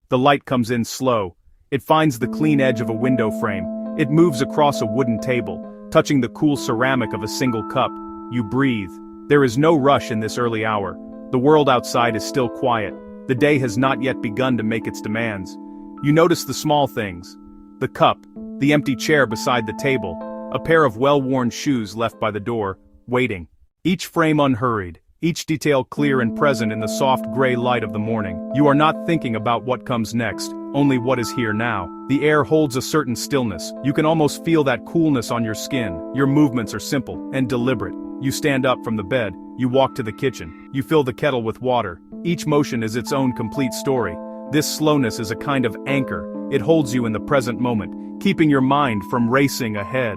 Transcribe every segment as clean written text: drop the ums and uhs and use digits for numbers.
The light comes in slow. It finds the clean edge of a window frame. It moves across a wooden table, touching the cool ceramic of a single cup. You breathe. There is no rush in this early hour. The world outside is still quiet. The day has not yet begun to make its demands. You notice the small things. The cup, the empty chair beside the table, a pair of well-worn shoes left by the door, waiting. Each frame unhurried, each detail clear and present in the soft gray light of the morning. You are not thinking about what comes next, only what is here now. The air holds a certain stillness. You can almost feel that coolness on your skin. Your movements are simple and deliberate. You stand up from the bed, you walk to the kitchen, you fill the kettle with water. Each motion is its own complete story. This slowness is a kind of anchor. It holds you in the present moment, keeping your mind from racing ahead.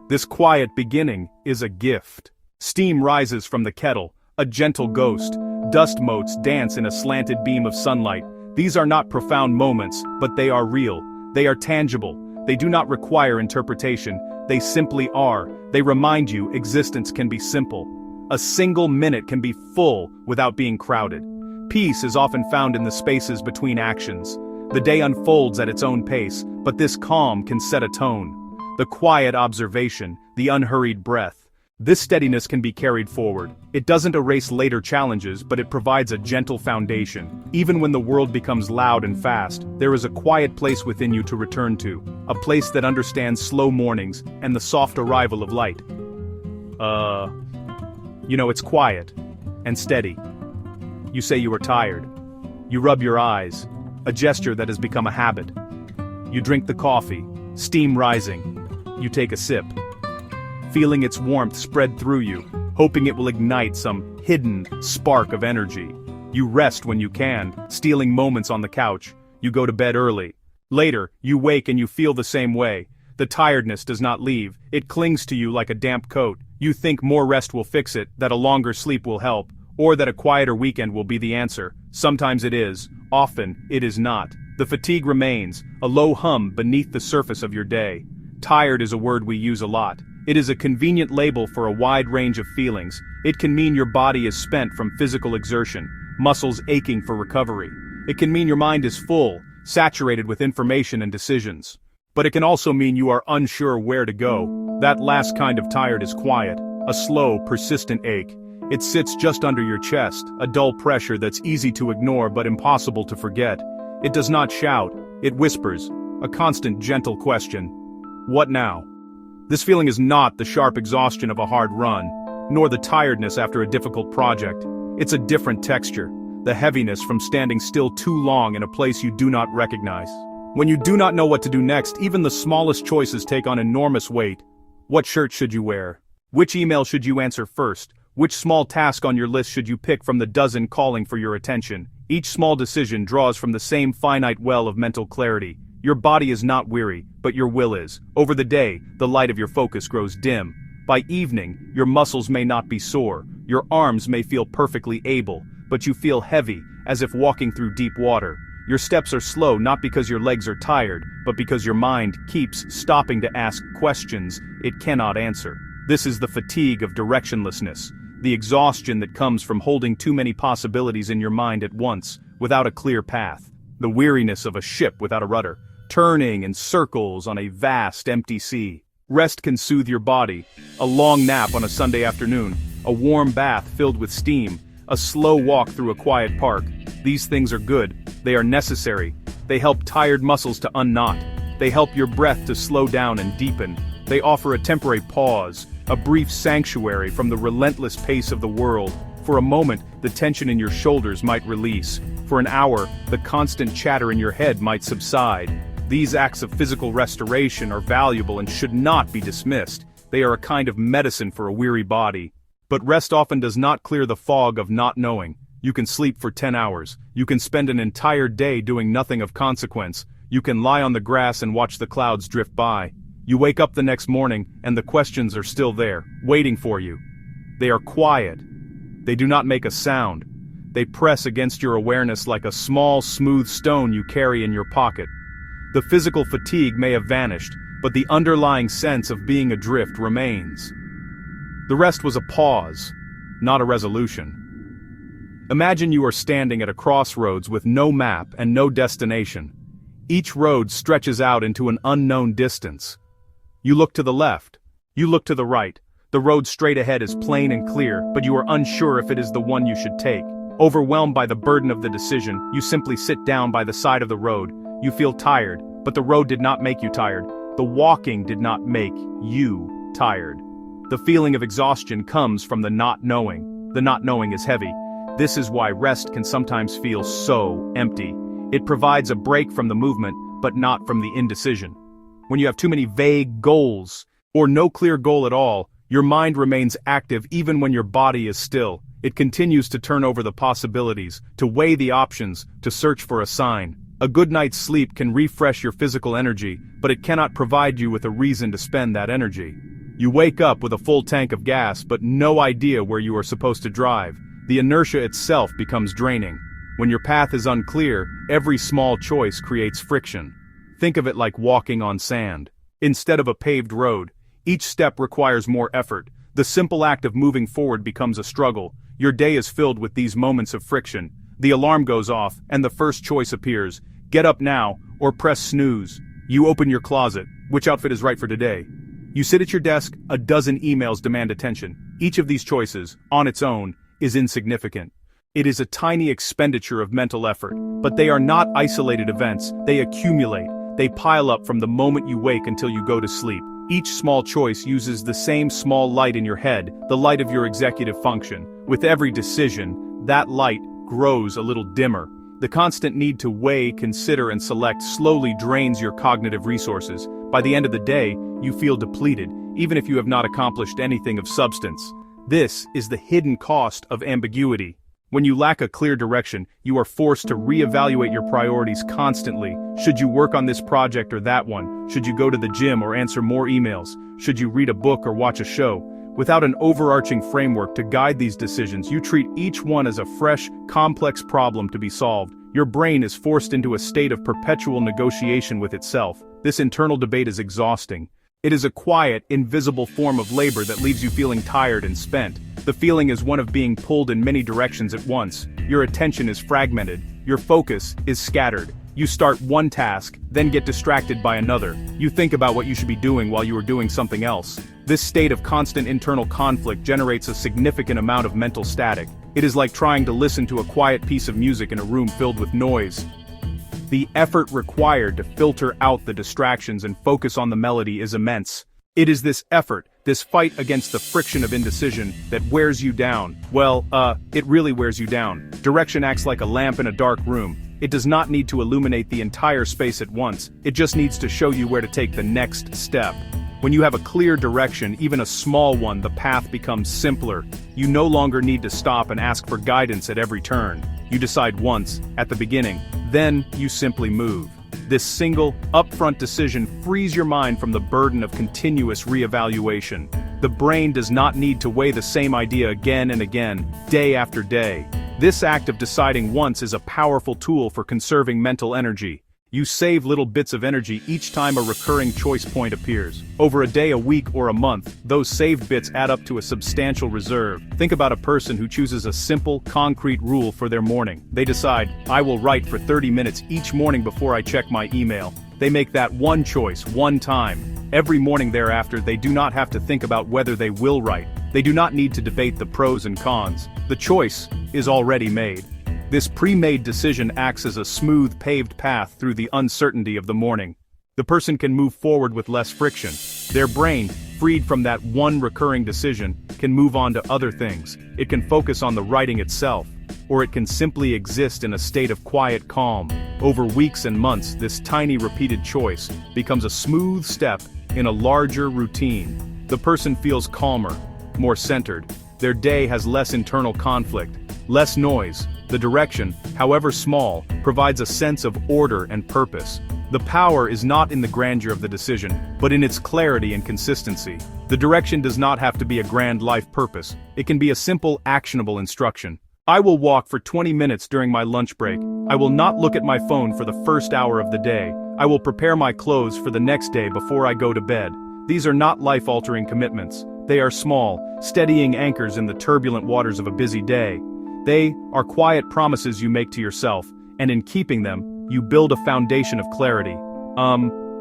This quiet beginning is a gift. Steam rises from the kettle, a gentle ghost. Dust motes dance in a slanted beam of sunlight. These are not profound moments, but they are real. They are tangible. They do not require interpretation. They simply are. They remind you existence can be simple. A single minute can be full without being crowded. Peace is often found in the spaces between actions. The day unfolds at its own pace, but this calm can set a tone. The quiet observation, the unhurried breath. This steadiness can be carried forward. It doesn't erase later challenges, but it provides a gentle foundation. Even when the world becomes loud and fast, there is a quiet place within you to return to. A place that understands slow mornings and the soft arrival of light. It's quiet and steady. You say you are tired. You rub your eyes, a gesture that has become a habit. You drink the coffee, steam rising. You take a sip, feeling its warmth spread through you, hoping it will ignite some hidden spark of energy. You rest when you can, stealing moments on the couch. You go to bed early. Later, you wake and you feel the same way. The tiredness does not leave, it clings to you like a damp coat. You think more rest will fix it, that a longer sleep will help, or that a quieter weekend will be the answer. Sometimes it is, often it is not. The fatigue remains, a low hum beneath the surface of your day. Tired is a word we use a lot. It is a convenient label for a wide range of feelings. It can mean your body is spent from physical exertion, muscles aching for recovery. It can mean your mind is full, saturated with information and decisions. But it can also mean you are unsure where to go. That last kind of tired is quiet, a slow, persistent ache. It sits just under your chest, a dull pressure that's easy to ignore but impossible to forget. It does not shout, it whispers, a constant gentle question. What now? This feeling is not the sharp exhaustion of a hard run, nor the tiredness after a difficult project. It's a different texture, the heaviness from standing still too long in a place you do not recognize. When you do not know what to do next, even the smallest choices take on enormous weight. What shirt should you wear? Which email should you answer first? Which small task on your list should you pick from the dozen calling for your attention? Each small decision draws from the same finite well of mental clarity. Your body is not weary, but your will is. Over the day, the light of your focus grows dim. By evening, your muscles may not be sore, your arms may feel perfectly able, but you feel heavy, as if walking through deep water. Your steps are slow not because your legs are tired, but because your mind keeps stopping to ask questions it cannot answer. This is the fatigue of directionlessness, the exhaustion that comes from holding too many possibilities in your mind at once, without a clear path. The weariness of a ship without a rudder, turning in circles on a vast empty sea. Rest can soothe your body. A long nap on a Sunday afternoon, a warm bath filled with steam, a slow walk through a quiet park. These things are good. They are necessary. They help tired muscles to unknot. They help your breath to slow down and deepen. They offer a temporary pause, a brief sanctuary from the relentless pace of the world. For a moment, the tension in your shoulders might release. For an hour, the constant chatter in your head might subside. These acts of physical restoration are valuable and should not be dismissed. They are a kind of medicine for a weary body. But rest often does not clear the fog of not knowing. You can sleep for 10 hours. You can spend an entire day doing nothing of consequence. You can lie on the grass and watch the clouds drift by. You wake up the next morning, and the questions are still there, waiting for you. They are quiet. They do not make a sound. They press against your awareness like a small, smooth stone you carry in your pocket. The physical fatigue may have vanished, but the underlying sense of being adrift remains. The rest was a pause, not a resolution. Imagine you are standing at a crossroads with no map and no destination. Each road stretches out into an unknown distance. You look to the left. You look to the right. The road straight ahead is plain and clear, but you are unsure if it is the one you should take. Overwhelmed by the burden of the decision, you simply sit down by the side of the road. You feel tired, but the road did not make you tired. The walking did not make you tired. The feeling of exhaustion comes from the not knowing. The not knowing is heavy. This is why rest can sometimes feel so empty. It provides a break from the movement, but not from the indecision. When you have too many vague goals, or no clear goal at all, your mind remains active even when your body is still. It continues to turn over the possibilities, to weigh the options, to search for a sign. A good night's sleep can refresh your physical energy, but it cannot provide you with a reason to spend that energy. You wake up with a full tank of gas but no idea where you are supposed to drive. The inertia itself becomes draining. When your path is unclear, every small choice creates friction. Think of it like walking on sand. Instead of a paved road, each step requires more effort. The simple act of moving forward becomes a struggle. Your day is filled with these moments of friction. The alarm goes off, and the first choice appears. Get up now, or press snooze. You open your closet. Which outfit is right for today? You sit at your desk, a dozen emails demand attention. Each of these choices, on its own, is insignificant. It is a tiny expenditure of mental effort, but they are not isolated events. They accumulate. They pile up from the moment you wake until you go to sleep. Each small choice uses the same small light in your head, the light of your executive function. With every decision, that light grows a little dimmer. The constant need to weigh, consider, and select slowly drains your cognitive resources. By the end of the day, you feel depleted, even if you have not accomplished anything of substance. This is the hidden cost of ambiguity. When you lack a clear direction, you are forced to reevaluate your priorities constantly. Should you work on this project or that one? Should you go to the gym or answer more emails? Should you read a book or watch a show? Without an overarching framework to guide these decisions, you treat each one as a fresh, complex problem to be solved. Your brain is forced into a state of perpetual negotiation with itself. This internal debate is exhausting. It is a quiet, invisible form of labor that leaves you feeling tired and spent. The feeling is one of being pulled in many directions at once. Your attention is fragmented. Your focus is scattered. You start one task, then get distracted by another. You think about what you should be doing while you are doing something else. This state of constant internal conflict generates a significant amount of mental static. It is like trying to listen to a quiet piece of music in a room filled with noise. The effort required to filter out the distractions and focus on the melody is immense. It is this effort, this fight against the friction of indecision, that wears you down. Well, it really wears you down. Direction acts like a lamp in a dark room. It does not need to illuminate the entire space at once. It just needs to show you where to take the next step. When you have a clear direction, even a small one, the path becomes simpler. You no longer need to stop and ask for guidance at every turn. You decide once, at the beginning, then you simply move. This single, upfront decision frees your mind from the burden of continuous reevaluation. The brain does not need to weigh the same idea again and again, day after day. This act of deciding once is a powerful tool for conserving mental energy. You save little bits of energy each time a recurring choice point appears. Over a day, a week, or a month, those saved bits add up to a substantial reserve. Think about a person who chooses a simple, concrete rule for their morning. They decide, I will write for 30 minutes each morning before I check my email. They make that one choice, one time. Every morning thereafter, they do not have to think about whether they will write. They do not need to debate the pros and cons. The choice is already made. This pre-made decision acts as a smooth, paved path through the uncertainty of the morning. The person can move forward with less friction. Their brain, freed from that one recurring decision, can move on to other things. It can focus on the writing itself, or it can simply exist in a state of quiet calm. Over weeks and months, this tiny repeated choice becomes a smooth step in a larger routine. The person feels calmer, more centered. Their day has less internal conflict, less noise. The direction, however small, provides a sense of order and purpose. The power is not in the grandeur of the decision, but in its clarity and consistency. The direction does not have to be a grand life purpose. It can be a simple, actionable instruction. I will walk for 20 minutes during my lunch break. I will not look at my phone for the first hour of the day. I will prepare my clothes for the next day before I go to bed. These are not life-altering commitments. They are small, steadying anchors in the turbulent waters of a busy day. They are quiet promises you make to yourself, and in keeping them, you build a foundation of clarity.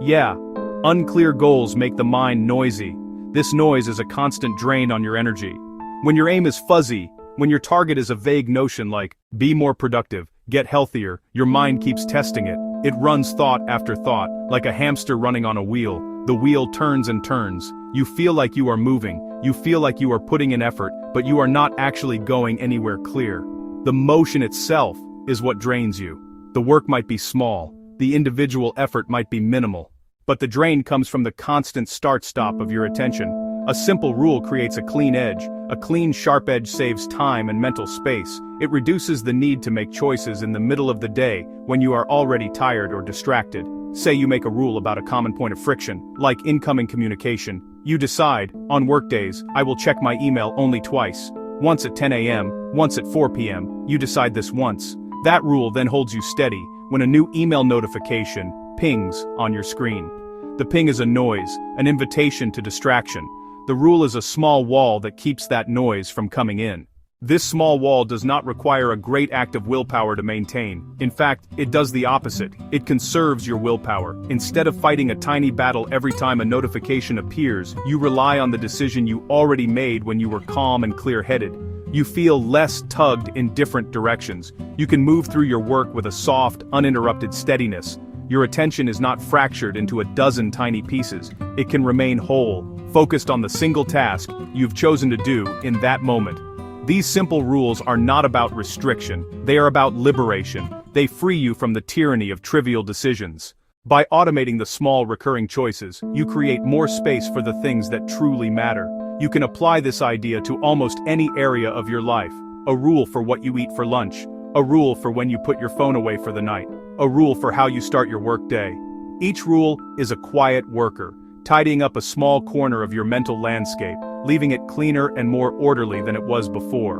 Yeah. Unclear goals make the mind noisy. This noise is a constant drain on your energy. When your aim is fuzzy, when your target is a vague notion like, be more productive, get healthier, your mind keeps testing it. It runs thought after thought, like a hamster running on a wheel. The wheel turns and turns. You feel like you are moving, you feel like you are putting in effort, but you are not actually going anywhere clear. The motion itself is what drains you. The work might be small, the individual effort might be minimal, but the drain comes from the constant start-stop of your attention. A simple rule creates a clean edge. A clean, sharp edge saves time and mental space. It reduces the need to make choices in the middle of the day when you are already tired or distracted. Say you make a rule about a common point of friction, like incoming communication. You decide, on workdays, I will check my email only twice. Once at 10 a.m., once at 4 p.m. You decide this once. That rule then holds you steady when a new email notification pings on your screen. The ping is a noise, an invitation to distraction. The rule is a small wall that keeps that noise from coming in. This small wall does not require a great act of willpower to maintain. In fact, it does the opposite. It conserves your willpower. Instead of fighting a tiny battle every time a notification appears, you rely on the decision you already made when you were calm and clear-headed. You feel less tugged in different directions. You can move through your work with a soft, uninterrupted steadiness. Your attention is not fractured into a dozen tiny pieces. It can remain whole, focused on the single task you've chosen to do in that moment. These simple rules are not about restriction, they are about liberation. They free you from the tyranny of trivial decisions. By automating the small recurring choices, you create more space for the things that truly matter. You can apply this idea to almost any area of your life. A rule for what you eat for lunch. A rule for when you put your phone away for the night. A rule for how you start your workday. Each rule is a quiet worker, tidying up a small corner of your mental landscape, leaving it cleaner and more orderly than it was before.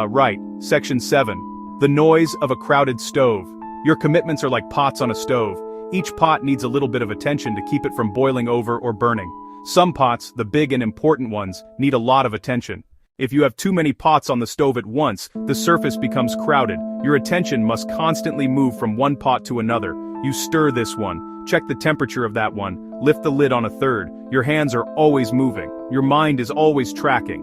Right. Section 7. The noise of a crowded stove. Your commitments are like pots on a stove. Each pot needs a little bit of attention to keep it from boiling over or burning. Some pots, the big and important ones, need a lot of attention. If you have too many pots on the stove at once, the surface becomes crowded. Your attention must constantly move from one pot to another. You stir this one, check the temperature of that one, lift the lid on a third. Your hands are always moving. Your mind is always tracking.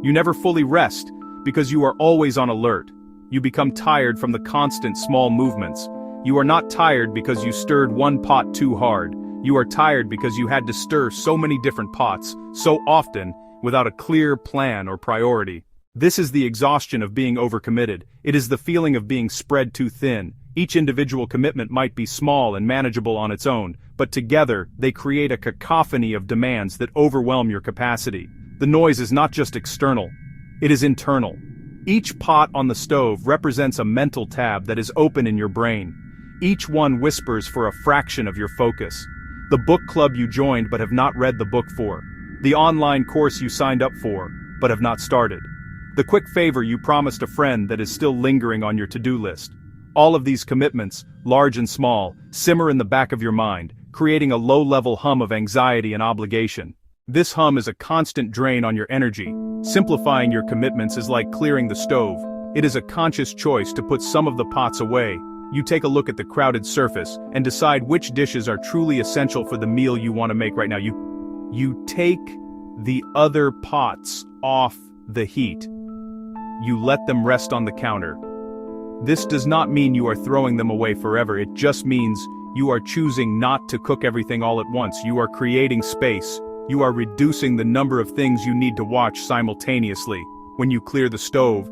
You never fully rest, because you are always on alert. You become tired from the constant small movements. You are not tired because you stirred one pot too hard. You are tired because you had to stir so many different pots, so often, without a clear plan or priority. This is the exhaustion of being overcommitted. It is the feeling of being spread too thin. Each individual commitment might be small and manageable on its own, but together, they create a cacophony of demands that overwhelm your capacity. The noise is not just external, it is internal. Each pot on the stove represents a mental tab that is open in your brain. Each one whispers for a fraction of your focus. The book club you joined but have not read the book for. The online course you signed up for, but have not started. The quick favor you promised a friend that is still lingering on your to-do list. All of these commitments, large and small, simmer in the back of your mind, creating a low-level hum of anxiety and obligation. This hum is a constant drain on your energy. Simplifying your commitments is like clearing the stove. It is a conscious choice to put some of the pots away. You take a look at the crowded surface and decide which dishes are truly essential for the meal you want to make right now. You take the other pots off the heat. You let them rest on the counter. This does not mean you are throwing them away forever. It just means you are choosing not to cook everything all at once. You are creating space. You are reducing the number of things you need to watch simultaneously. When you clear the stove,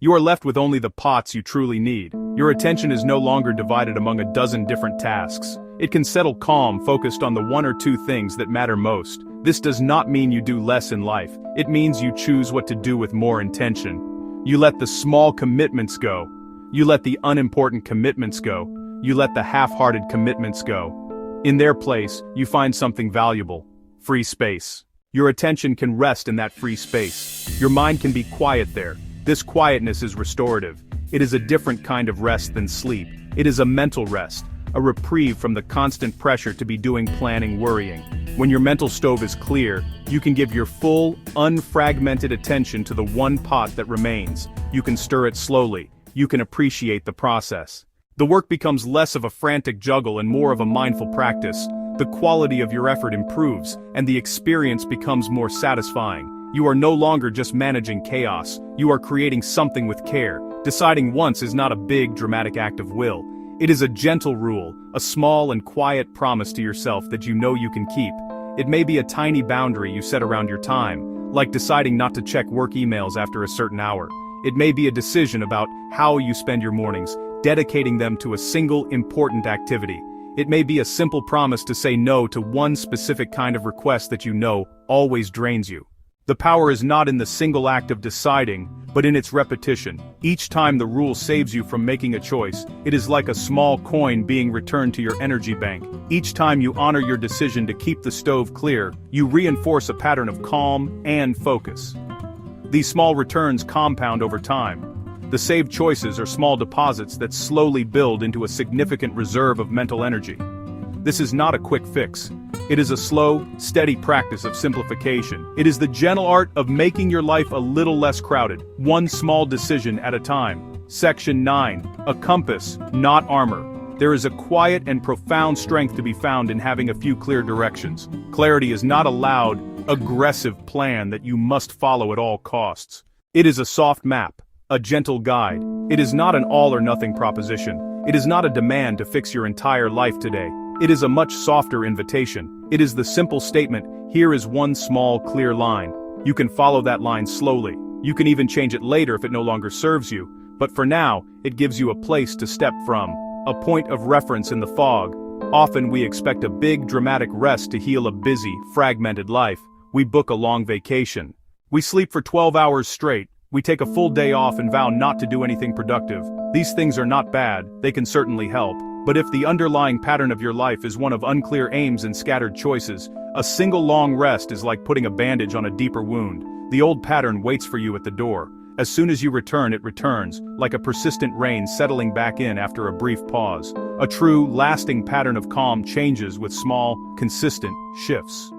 you are left with only the pots you truly need. Your attention is no longer divided among a dozen different tasks. It can settle calm, focused on the one or two things that matter most. This does not mean you do less in life. It means you choose what to do with more intention. You let the small commitments go. You let the unimportant commitments go. You let the half-hearted commitments go. In their place, you find something valuable. Free space. Your attention can rest in that free space. Your mind can be quiet there. This quietness is restorative. It is a different kind of rest than sleep. It is a mental rest, a reprieve from the constant pressure to be doing planning, worrying. When your mental stove is clear, you can give your full, unfragmented attention to the one pot that remains. You can stir it slowly. You can appreciate the process. The work becomes less of a frantic juggle and more of a mindful practice. The quality of your effort improves, and the experience becomes more satisfying. You are no longer just managing chaos. You are creating something with care. Deciding once is not a big, dramatic act of will. It is a gentle rule, a small and quiet promise to yourself that you know you can keep. It may be a tiny boundary you set around your time, like deciding not to check work emails after a certain hour. It may be a decision about how you spend your mornings, dedicating them to a single important activity. It may be a simple promise to say no to one specific kind of request that you know always drains you. The power is not in the single act of deciding, but in its repetition. Each time the rule saves you from making a choice, it is like a small coin being returned to your energy bank. Each time you honor your decision to keep the stove clear, you reinforce a pattern of calm and focus. These small returns compound over time. The saved choices are small deposits that slowly build into a significant reserve of mental energy. This is not a quick fix. It is a slow, steady practice of simplification. It is the gentle art of making your life a little less crowded, one small decision at a time. Section 9. A compass, not armor. There is a quiet and profound strength to be found in having a few clear directions. Clarity is not a loud, aggressive plan that you must follow at all costs. It is a soft map, a gentle guide. It is not an all-or-nothing proposition. It is not a demand to fix your entire life today. It is a much softer invitation. It is the simple statement, here is one small, clear line. You can follow that line slowly. You can even change it later if it no longer serves you. But for now, it gives you a place to step from, a point of reference in the fog. Often we expect a big, dramatic rest to heal a busy, fragmented life. We book a long vacation. We sleep for 12 hours straight. We take a full day off and vow not to do anything productive. These things are not bad, they can certainly help. But if the underlying pattern of your life is one of unclear aims and scattered choices, a single long rest is like putting a bandage on a deeper wound. The old pattern waits for you at the door. As soon as you return, it returns, like a persistent rain settling back in after a brief pause. A true, lasting pattern of calm changes with small, consistent shifts.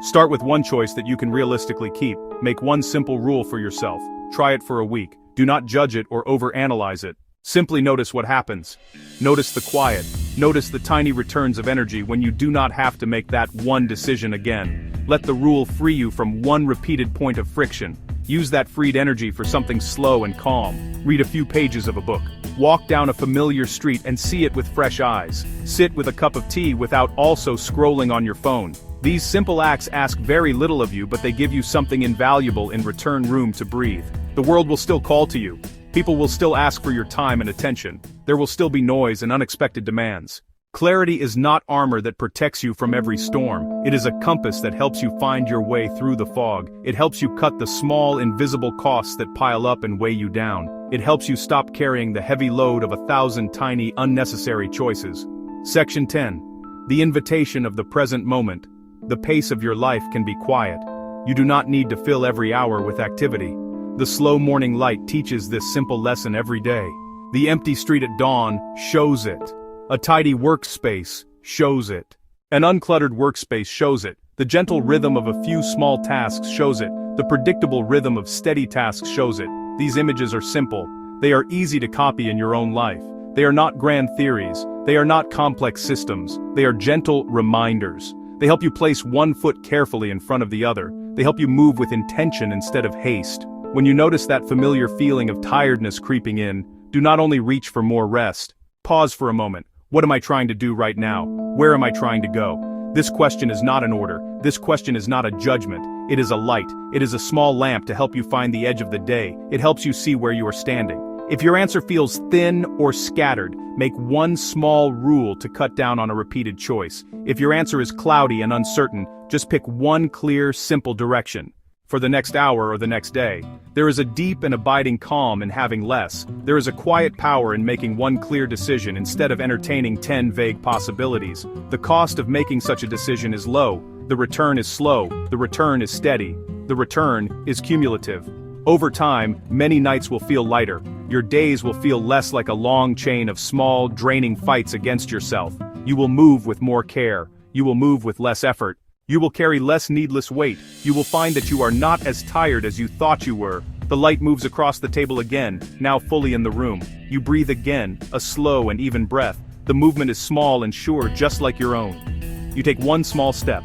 Start with one choice that you can realistically keep. Make one simple rule for yourself. Try it for a week. Do not judge it or overanalyze it. Simply notice what happens. Notice the quiet. Notice the tiny returns of energy when you do not have to make that one decision again. Let the rule free you from one repeated point of friction. Use that freed energy for something slow and calm. Read a few pages of a book. Walk down a familiar street and see it with fresh eyes. Sit with a cup of tea without also scrolling on your phone. These simple acts ask very little of you, but they give you something invaluable in return: room to breathe. The world will still call to you. People will still ask for your time and attention. There will still be noise and unexpected demands. Clarity is not armor that protects you from every storm. It is a compass that helps you find your way through the fog. It helps you cut the small, invisible costs that pile up and weigh you down. It helps you stop carrying the heavy load of 1,000 tiny, unnecessary choices. Section 10. The invitation of the present moment. The pace of your life can be quiet. You do not need to fill every hour with activity. The slow morning light teaches this simple lesson every day. The empty street at dawn shows it. A tidy workspace shows it. An uncluttered workspace shows it. The gentle rhythm of a few small tasks shows it. The predictable rhythm of steady tasks shows it. These images are simple. They are easy to copy in your own life. They are not grand theories. They are not complex systems. They are gentle reminders. They help you place one foot carefully in front of the other. They help you move with intention instead of haste. When you notice that familiar feeling of tiredness creeping in, do not only reach for more rest. Pause for a moment. What am I trying to do right now? Where am I trying to go? This question is not an order. This question is not a judgment. It is a light. It is a small lamp to help you find the edge of the day. It helps you see where you are standing. If your answer feels thin or scattered, make one small rule to cut down on a repeated choice. If your answer is cloudy and uncertain, just pick one clear, simple direction. For the next hour or the next day, there is a deep and abiding calm in having less. There is a quiet power in making one clear decision instead of entertaining 10 vague possibilities. The cost of making such a decision is low. The return is slow. The return is steady. The return is cumulative. Over time, many nights will feel lighter. Your days will feel less like a long chain of small, draining fights against yourself. You will move with more care. You will move with less effort. You will carry less needless weight. You will find that you are not as tired as you thought you were. The light moves across the table again, now fully in the room. You breathe again, a slow and even breath. The movement is small and sure, just like your own. You take one small step.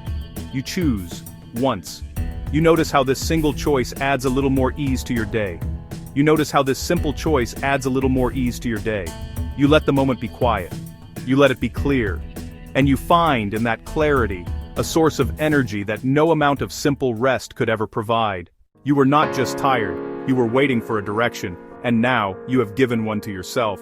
You choose, once. You notice how this single choice adds a little more ease to your day. You notice how this simple choice adds a little more ease to your day. You let the moment be quiet. You let it be clear. And you find in that clarity a source of energy that no amount of simple rest could ever provide. You were not just tired, you were waiting for a direction, and now you have given one to yourself.